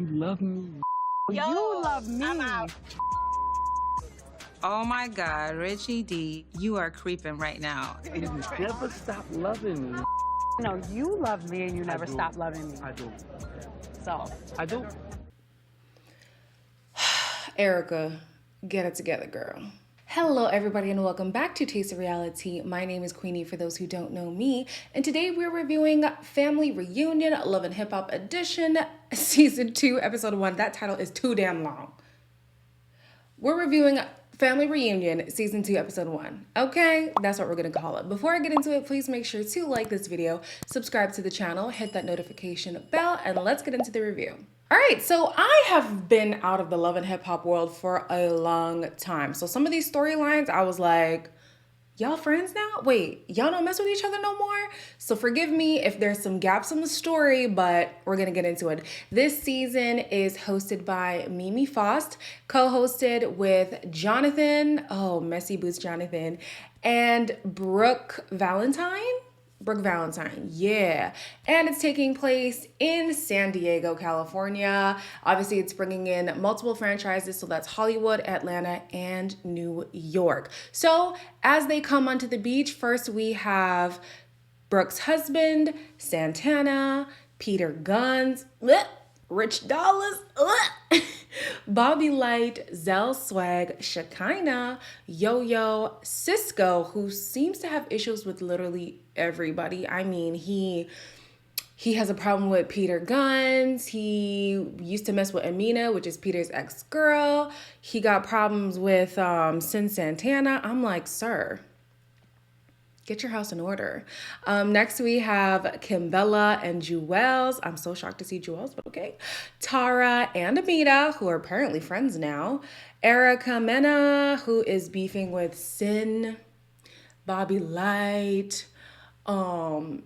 You love me. Yo, You love me. I'm out. Oh my God, Richie D, you are creeping right now. And you never stop loving me. No, you love me and you never do. stop loving me. I do. So, I do. Erica, get it together, girl. Hello, everybody, and welcome back to Taste of Reality. My name is Queenie, for those who don't know me, and today we're reviewing Family Reunion, Love and Hip Hop Edition, Season 2, Episode 1. That title is too damn long. We're reviewing Family Reunion, Season 2, Episode 1. Okay, that's what we're gonna call it. Before I get into it, please make sure to like this video, subscribe to the channel, hit that notification bell, and let's get into the review. All right, so I have been out of the love and hip hop world for a long time. So some of these storylines, I was like, y'all friends now? Wait, y'all don't mess with each other no more? So forgive me if there's some gaps in the story, but we're gonna get into it. This season is hosted by Mimi Faust, co-hosted with Jonathan, oh, Messy Boots Jonathan, and Brooke Valentine, yeah. And it's taking place in San Diego, California. Obviously, it's bringing in multiple franchises, so that's Hollywood, Atlanta, and New York. So as they come onto the beach, first we have Brooke's husband, Santana, Peter Guns, Rich Dollars, Bobby Light, Zell Swag, Shekinah, Yo-Yo, Cisco, who seems to have issues with literally everybody. I mean, he has a problem with Peter Guns. He used to mess with Amina, which is Peter's ex-girl. He got problems with Sin Santana. I'm like, sir, get your house in order. Next, we have Kimbella and Jewels. I'm so shocked to see Jewels, but okay. Tara and Amita, who are apparently friends now. Erica Mena, who is beefing with Sin. Bobby Light.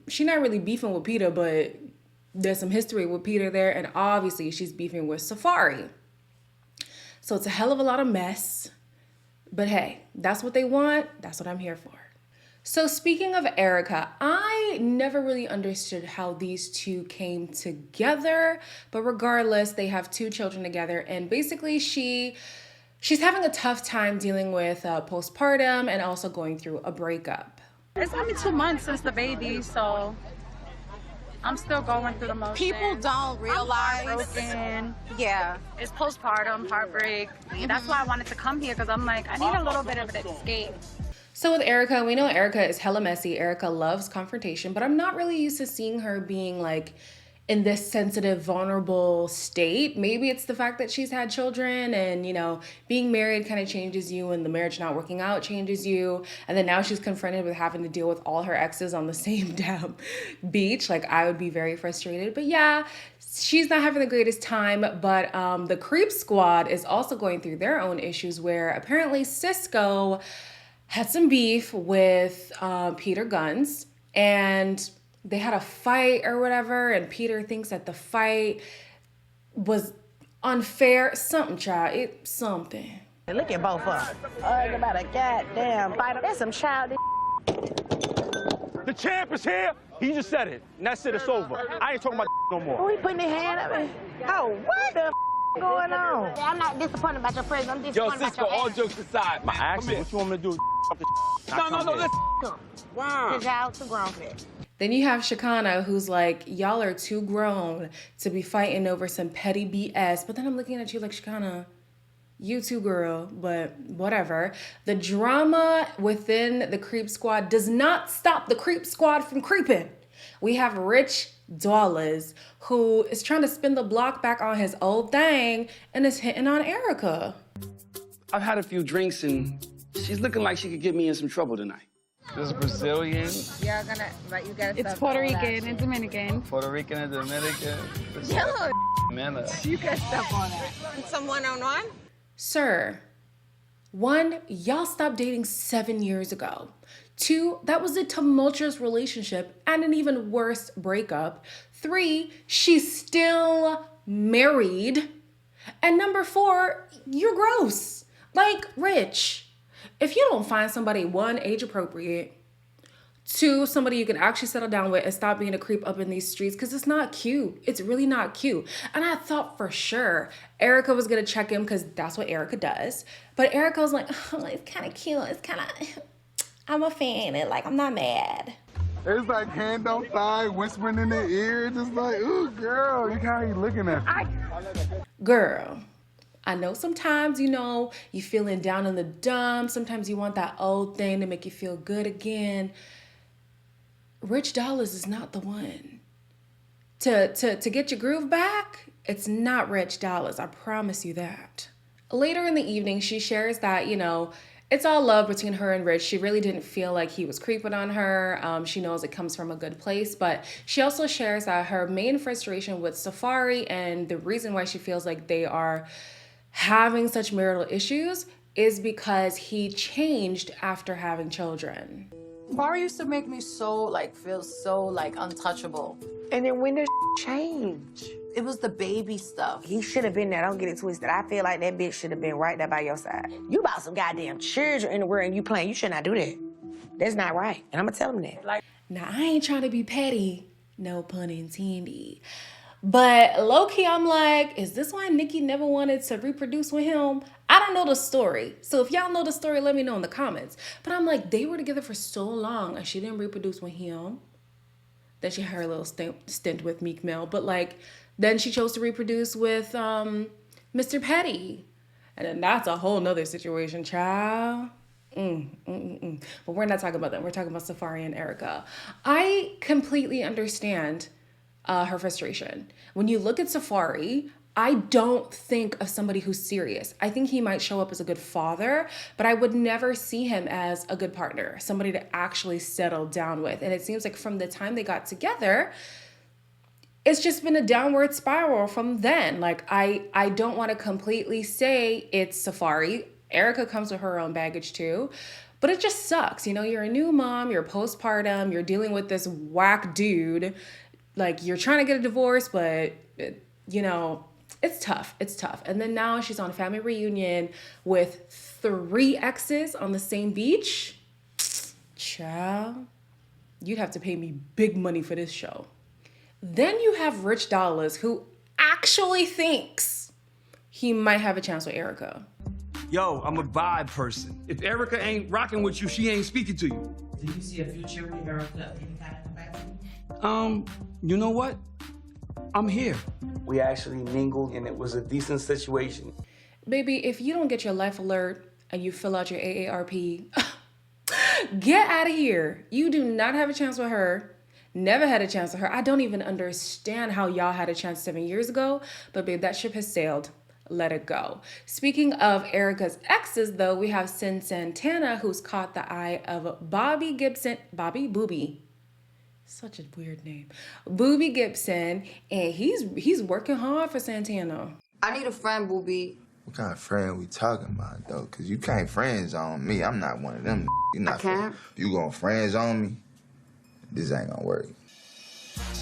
She's not really beefing with Peter, but there's some history with Peter there. And obviously, she's beefing with Safari. So it's a hell of a lot of mess. But hey, that's what they want. That's what I'm here for. So speaking of Erica, I never really understood how these two came together, but regardless, they have two children together, and basically she's having a tough time dealing with postpartum and also going through a breakup. it's only 2 months since the baby, so I'm still going through the motions. People don't realize. Broken. Yeah. It's postpartum, heartbreak. And that's why I wanted to come here, because I'm like, I need a little bit of an escape. So with Erica, we know Erica is hella messy. Erica loves confrontation, but I'm not really used to seeing her being like in this sensitive, vulnerable state. Maybe it's the fact that she's had children and, you know, being married kind of changes you and the marriage not working out changes you. And then now she's confronted with having to deal with all her exes on the same damn beach. Like, I would be very frustrated. But yeah, she's not having the greatest time. But the Creep Squad is also going through their own issues where apparently Cisco had some beef with Peter Guns, and they had a fight or whatever, and Peter thinks that the fight was unfair. Something, child. It's something. Look at both of them. Arguing about a goddamn fight. That's some childish. The champ is here. He just said it. And that's it. It's over. I ain't talking about no more. Oh, he putting his hand up. Oh, what the going on? I'm not disappointed about your presence. I'm Yo, disappointed Cisco, about your all ass. jokes aside, man. Actually, what you want me to do? No, listen. Wow. Because y'all too grown for that. Then you have Shekinah, who's like, y'all are too grown to be fighting over some petty BS. But then I'm looking at you like, Shekinah, you too, girl, but whatever. The drama within the Creep Squad does not stop the Creep Squad from creeping. We have Rich Dollars, who is trying to spin the block back on his old thing and is hitting on Erica. I've had a few drinks and she's looking like she could get me in some trouble tonight. This Brazilian, You're gonna, but you gotta It's Puerto Rican and Dominican. Puerto Rican, and Dominican. Yo, Manna. you got stuff on that. Some one-on-one? Sir, 1, y'all stopped dating 7 years ago. 2, that was a tumultuous relationship and an even worse breakup. 3, she's still married. And number 4, you're gross. Like, Rich, if you don't find somebody, 1, age appropriate, to somebody you can actually settle down with and stop being a creep up in these streets, because it's not cute. It's really not cute. And I thought for sure Erica was gonna check him because that's what Erica does. But Erica was like, oh, it's kind of cute. It's kind of, I'm a fan. And like, I'm not mad. It's like hand on thigh, whispering in their ear, just like, ooh, girl, look how he's looking at you. Girl, I know sometimes, you know, you feeling down in the dumps. Sometimes you want that old thing to make you feel good again. Rich Dollars is not the one. To get your groove back, it's not Rich Dollars. I promise you that. Later in the evening, she shares that, you know, it's all love between her and Rich. She really didn't feel like he was creeping on her. She knows it comes from a good place, but she also shares that her main frustration with Safari and the reason why she feels like they are having such marital issues is because he changed after having children. Mari used to make me feel so untouchable. And then when did change? It was the baby stuff. He should have been there. Don't get it twisted. I feel like that bitch should have been right there by your side. You brought some goddamn children in the world and you playing. You should not do that. That's not right. And I'm gonna tell him that. Now, I ain't trying to be petty. No pun intended. But low-key, I'm like, is this why Nikki never wanted to reproduce with him? I don't know the story. So if y'all know the story, let me know in the comments. But I'm like, they were together for so long and she didn't reproduce with him. Then she had her little stint with Meek Mill. But like, then she chose to reproduce with Mr. Petty. And then that's a whole nother situation, child. But we're not talking about that. We're talking about Safari and Erica. I completely understand her frustration. When you look at Safari, I don't think of somebody who's serious. I think he might show up as a good father, but I would never see him as a good partner, somebody to actually settle down with. And it seems like from the time they got together, it's just been a downward spiral from then. Like, I don't want to completely say it's Safari. Erica comes with her own baggage too, but it just sucks. You know, you're a new mom, you're postpartum, you're dealing with this whack dude. Like, you're trying to get a divorce, but, you know, it's tough. It's tough. And then now she's on a family reunion with 3 exes on the same beach. Child, you'd have to pay me big money for this show. Then you have Rich Dollars, who actually thinks he might have a chance with Erica. Yo, I'm a vibe person. If Erica ain't rocking with you, she ain't speaking to you. Do you see a future with Erica? You know what? I'm here. We actually mingled and it was a decent situation. Baby, if you don't get your life alert and you fill out your AARP, get out of here. You do not have a chance with her. Never had a chance with her. I don't even understand how y'all had a chance 7 years ago, but babe, that ship has sailed. Let it go. Speaking of Erica's exes, though, we have Sin Santana, who's caught the eye of Bobby Gibson. Bobby? Booby. Such a weird name. Booby Gibson, and he's working hard for Santana. I need a friend, Booby. What kind of friend we talking about, though? Because you can't friend zone me. I'm not one of them. You not. I can't. You gonna friend zone me? This ain't gonna work.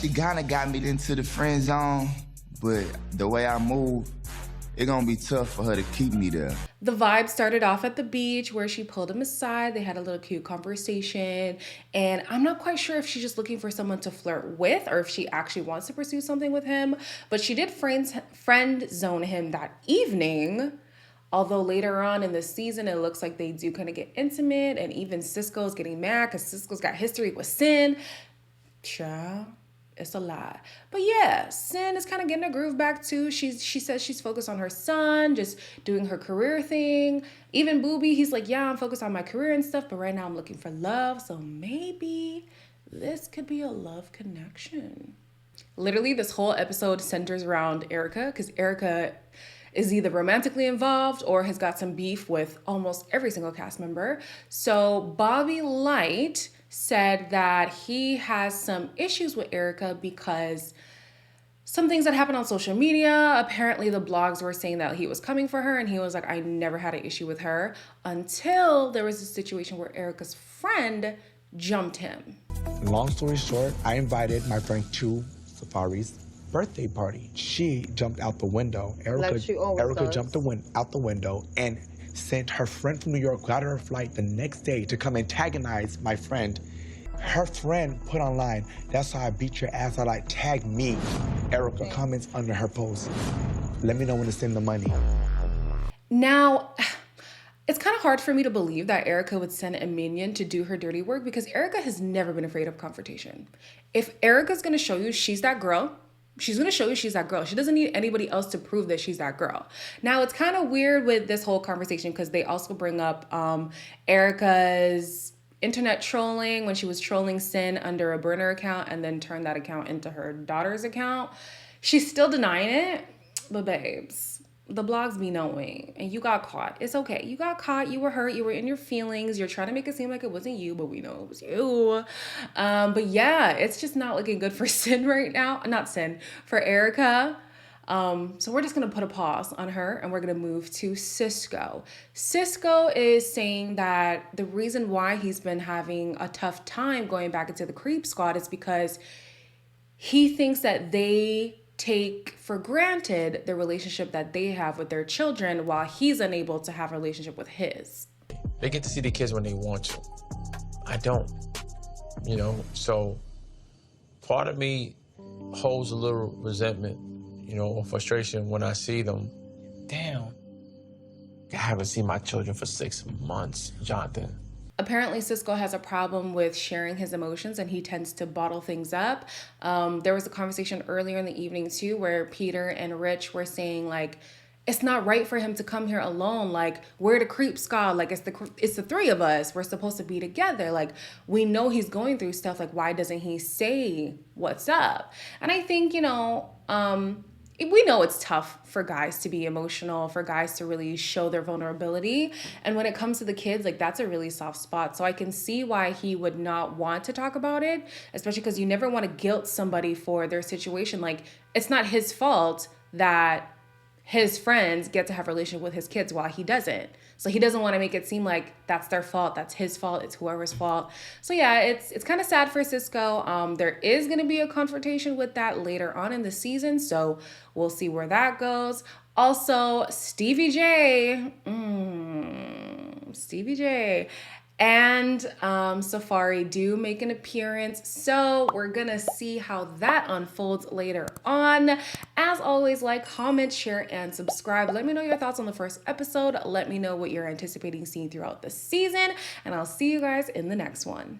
She kind of got me into the friend zone, but the way I move, it's gonna be tough for her to keep me there. The vibe started off at the beach where she pulled him aside. They had a little cute conversation. And I'm not quite sure if she's just looking for someone to flirt with or if she actually wants to pursue something with him. But she did friend zone him that evening. Although later on in the season, it looks like they do kind of get intimate. And even Cisco's getting mad because Cisco's got history with Sin. Child. It's a lot. But yeah, Sin is kind of getting her groove back too. She says she's focused on her son, just doing her career thing. Even Booby, he's like, yeah, I'm focused on my career and stuff, but right now I'm looking for love. So maybe this could be a love connection. Literally, this whole episode centers around Erica because Erica is either romantically involved or has got some beef with almost every single cast member. So Bobby Light said that he has some issues with Erica because some things that happened on social media. Apparently the blogs were saying that he was coming for her and he was like, I never had an issue with her until there was a situation where Erica's friend jumped him. Long story short, I invited my friend to Safari's birthday party. She jumped out the window. Erica jumped out the window and sent her friend from New York, got her a flight the next day to come antagonize my friend Her friend put online, "That's how I beat your ass." I like, tag me. Erica comments under her post. Let me know when to send the money. Now, it's kind of hard for me to believe that Erica would send a minion to do her dirty work because Erica has never been afraid of confrontation. If Erica's gonna show you she's that girl, she's gonna show you she's that girl. She doesn't need anybody else to prove that she's that girl. Now, it's kind of weird with this whole conversation because they also bring up Erica's internet trolling when she was trolling Sin under a burner account and then turned that account into her daughter's account. She's still denying it, but babes, the blogs be knowing, and you got caught. It's okay. You got caught. You were hurt. You were in your feelings. You're trying to make it seem like it wasn't you, but we know it was you. But yeah, it's just not looking good for Sin right now. Not Sin, for Erica. So we're just going to put a pause on her and we're going to move to Cisco. Cisco is saying that the reason why he's been having a tough time going back into the creep squad is because he thinks that they take for granted the relationship that they have with their children while he's unable to have a relationship with his. They get to see the kids when they want to. I don't, you know, so part of me holds a little resentment, you know, or frustration when I see them. Damn, I haven't seen my children for 6 months, Jonathan. Apparently, Cisco has a problem with sharing his emotions and he tends to bottle things up. There was a conversation earlier in the evening too where Peter and Rich were saying like, it's not right for him to come here alone. Like, we're the creep squad. Like, it's the three of us. We're supposed to be together. Like, we know he's going through stuff. Like, why doesn't he say what's up? And I think, you know, we know it's tough for guys to be emotional, for guys to really show their vulnerability. And when it comes to the kids, like, that's a really soft spot. So I can see why he would not want to talk about it, especially because you never want to guilt somebody for their situation. Like, it's not his fault that his friends get to have a relationship with his kids while he doesn't. So he doesn't want to make it seem like that's their fault, that's his fault, it's whoever's fault. So yeah, it's kind of sad for Cisco. There is going to be a confrontation with that later on in the season, so we'll see where that goes. Also, Stevie J and Safari do make an appearance, so we're gonna see how that unfolds later on. As always, like, comment, share, and subscribe. Let me know your thoughts on the first episode. Let me know what you're anticipating seeing throughout the season, and I'll see you guys in the next one.